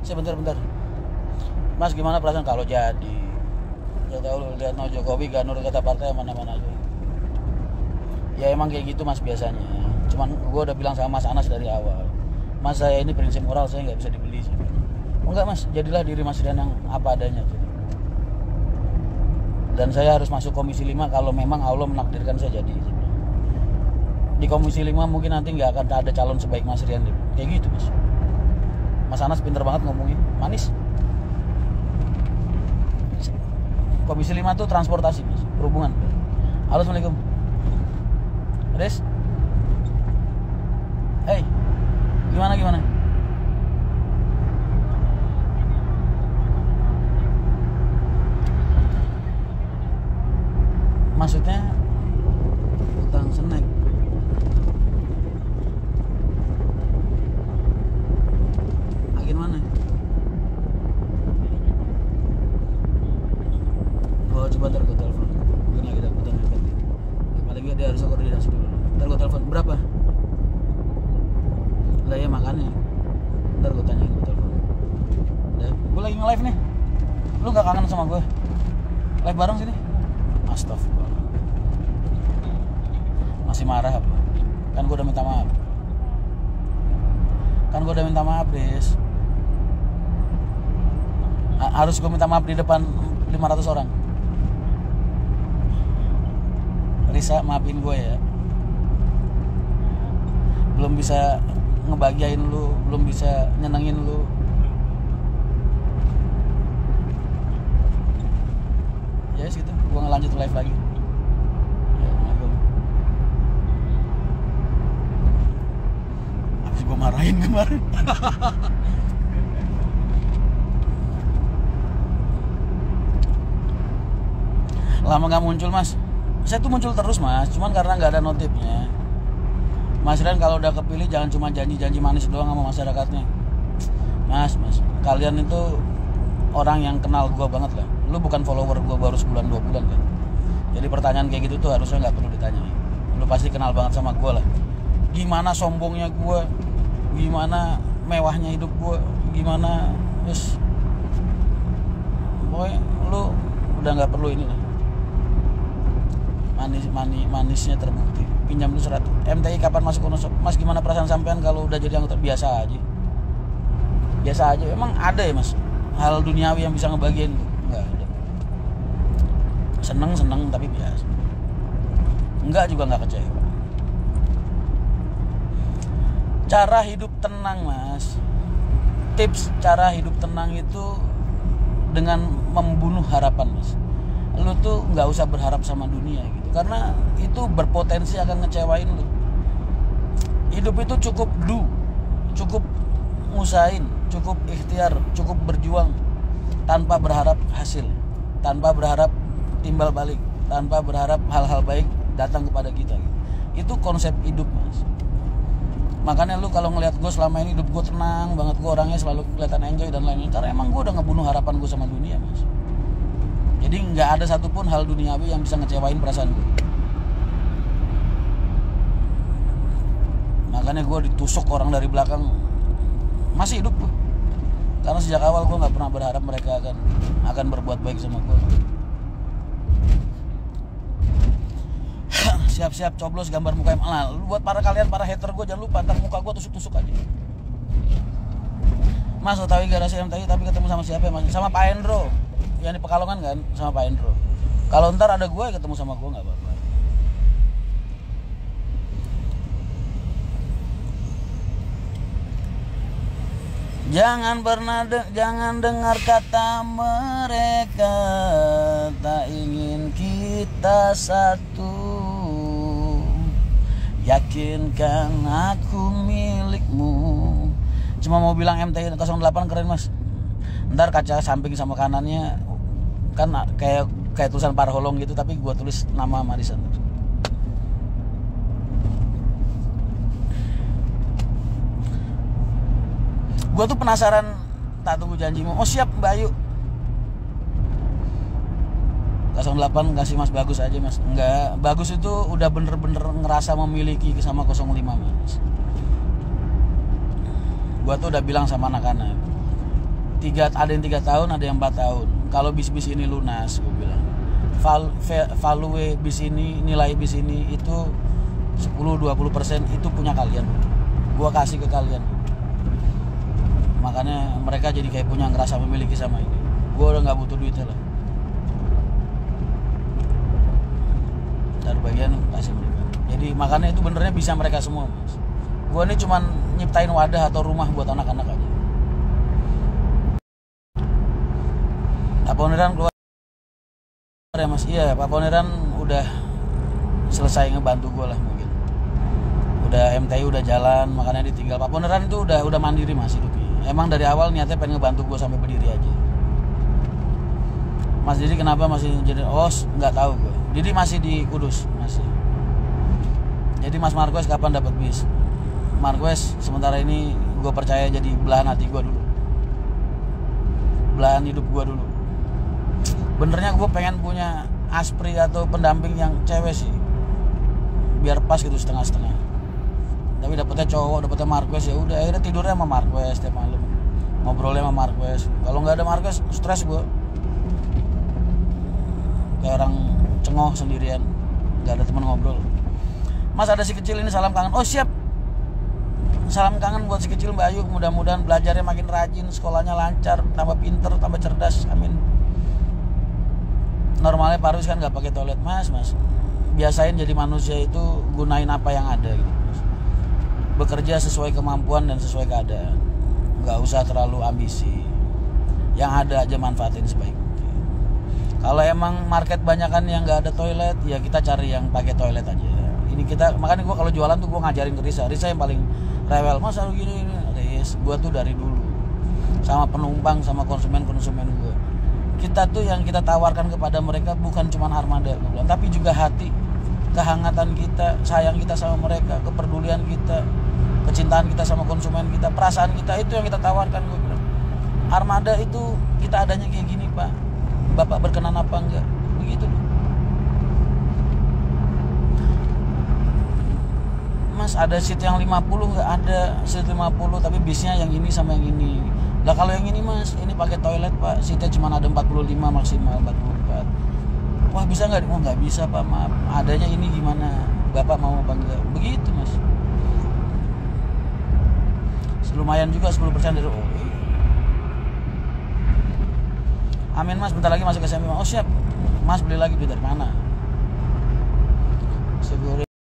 Bentar. Mas, gimana perasaan kalau jadi? Ya tahu lu lihat no Jokowi gak nurut kata partai mana-mana aja. Ya emang kayak gitu Mas biasanya. Cuman gue udah bilang sama Mas Anas dari awal. Mas, saya ini prinsip moral saya nggak bisa dibeli. Enggak Mas, jadilah diri Mas Rian yang apa adanya. Dan saya harus masuk komisi 5 kalau memang Allah menakdirkan saya jadi. Di komisi 5 mungkin nanti nggak akan ada calon sebaik Mas Rian. Kayak gitu Mas. Mas Anas pinter banget ngomongin, manis. Komisi 5 tuh transportasi Mas, perhubungan. Halo, Assalamualaikum. Riz? Hey, gimana? Maksudnya utang snack. Agen mana? Oh, coba ntar gue telepon. Gue lagi dapetan nepet. Paling gak dia harus koordinasi dulu. Ntar gue telepon. Berapa? Lah ya makanya. Ntar gue tanyain, gue telepon. Gue lagi nge-live nih. Lu gak kangen sama gue? Live bareng sini. Astagfirullah. Masih marah apa? Kan gue udah minta maaf. Riz. Harus gue minta maaf di depan 500 orang. Risa, maafin gue ya. Belum bisa ngebahagiain lu, belum bisa nyenengin lu. Ya yes, gitu, gue ngelanjut live lagi. Ya, Assalamualaikum. Habis gue marahin kemarin. Lama gak muncul Mas. Saya tuh muncul terus Mas, cuman karena gak ada notifnya. Mas Rian kalau udah kepilih jangan cuma janji-janji manis doang sama masyarakatnya. Mas, kalian itu orang yang kenal gue banget lah. Lu bukan follower gue baru sebulan 2 bulan kan. Jadi pertanyaan kayak gitu tuh harusnya gak perlu ditanya. Lu pasti kenal banget sama gue lah. Gimana sombongnya gue, gimana mewahnya hidup gue, gimana terus pokoknya lu udah gak perlu ini lah. Manisnya terbukti. Pinjam lu 100 MTI kapan masuk UNOSOB? Mas, gimana perasaan sampean kalau udah jadi anggota? Biasa aja. Emang ada ya Mas hal duniawi yang bisa ngebagiin? Enggak ada. Seneng tapi biasa. Enggak juga enggak kecewa. Cara hidup tenang Mas. Tips cara hidup tenang itu dengan membunuh harapan Mas. Lu tuh nggak usah berharap sama dunia gitu, karena itu berpotensi akan ngecewain lu. Hidup itu cukup ngusahain, cukup ikhtiar, cukup berjuang tanpa berharap hasil, tanpa berharap timbal balik, tanpa berharap hal-hal baik datang kepada kita gitu. Itu konsep hidup Mas. Makanya lu kalau ngelihat gue selama ini hidup gue tenang banget, gue orangnya selalu kelihatan enjoy dan lain-lain, karena emang gue udah ngebunuh harapan gue sama dunia Mas. Jadi nggak ada satupun hal duniawi yang bisa ngecewain perasaan gue. Makanya gue ditusuk orang dari belakang masih hidup gue. Karena sejak awal gue nggak pernah berharap mereka akan berbuat baik sama gue. Siap-siap coblos gambar muka nah, buat para hater gue jangan lupa ntar muka gue tusuk-tusuk aja. Mas, Otawi garasi MTI tapi ketemu sama siapa ya Mas? Sama Pak Endro. Yang di Pekalongan kan, sama Pak Endro. Kalau ntar ada gue ketemu sama gue nggak apa-apa. Jangan dengar kata mereka, tak ingin kita satu. Yakinkan aku milikmu. Cuma mau bilang MTI 08 keren Mas. Ntar kaca samping sama kanannya kan kayak tulisan Parholong gitu, tapi gua tulis nama Marisan. Gua tuh penasaran, tak tunggu janjimu. Oh siap Mbak Ayu. 08 kasih Mas Bagus aja Mas. Enggak, Bagus itu udah bener-bener ngerasa memiliki sama 05 Mas. Gua tuh udah bilang sama anak-anak, ada yang 3 tahun, ada yang 4 tahun. Kalau bis-bis ini lunas, gue bilang value bis ini, nilai bis ini itu 10-20% itu punya kalian, gue kasih ke kalian. Makanya mereka jadi kayak punya ngerasa memiliki sama ini. Gue udah nggak butuh duitnya lah, dari bagian kasih mereka. Jadi makanya itu benernya bisa mereka semua, mas. Gue ini cuman nyiptain wadah atau rumah buat anak-anak aja. Pak Poniran keluar ya mas. Iya, Pak Poniran udah selesai ngebantu gue lah mungkin. Udah MTI udah jalan, makanya ditinggal. Pak Poniran itu udah mandiri mas hidupnya. Emang dari awal niatnya pengen ngebantu gue sampai berdiri aja. Mas Didi kenapa masih jadi os? Nggak tahu gue. Didi masih di Kudus masih. Jadi Mas Marquez kapan dapat bis? Marquez sementara ini gue percaya jadi belahan hati gue dulu, belahan hidup gue dulu. Benernya gue pengen punya aspri atau pendamping yang cewek sih, biar pas gitu setengah-setengah. Tapi dapetnya cowok, dapetnya Marquez, ya udah akhirnya tidurnya sama Marquez tiap malam, ngobrolnya sama Marquez. Kalau nggak ada Marquez stres gue, kayak orang cengoh sendirian, nggak ada teman ngobrol. Mas ada si kecil ini salam kangen. Oh siap, salam kangen buat si kecil Mbak Ayu. Mudah-mudahan belajarnya makin rajin, sekolahnya lancar, tambah pinter, tambah cerdas, amin. Normalnya Parwis kan nggak pakai toilet, mas. Biasain jadi manusia itu gunain apa yang ada gitu, mas. Bekerja sesuai kemampuan dan sesuai keadaan, nggak usah terlalu ambisi. Yang ada aja manfaatin sebaik mungkin. Kalau emang market banyakan yang nggak ada toilet, ya kita cari yang pakai toilet aja. Ini kita, makanya gue kalau jualan tuh gue ngajarin ke Risa yang paling rewel. Mas harus gini, Riz, gue tuh dari dulu sama penumpang, sama konsumen gue, kita tuh yang kita tawarkan kepada mereka bukan cuma armada, tapi juga hati, kehangatan kita, sayang kita sama mereka, kepedulian kita, kecintaan kita sama konsumen kita, perasaan kita, itu yang kita tawarkan. Gue bilang armada itu kita adanya kayak gini pak, bapak berkenan apa enggak, begitu. Mas ada seat yang 50, nggak ada seat 50, tapi bisnya yang ini sama yang ini. Lah kalau yang ini mas, ini pakai toilet pak, seatnya cuma ada 45 maksimal 44. Wah bisa nggak? Oh nggak bisa pak, maaf. Adanya ini gimana? Bapak mau apa enggak? Begitu mas. Lumayan juga 10% dari OI. Amin mas, bentar lagi masuk ke SMP. Oh siap. Mas beli lagi, beli dari mana? Seguri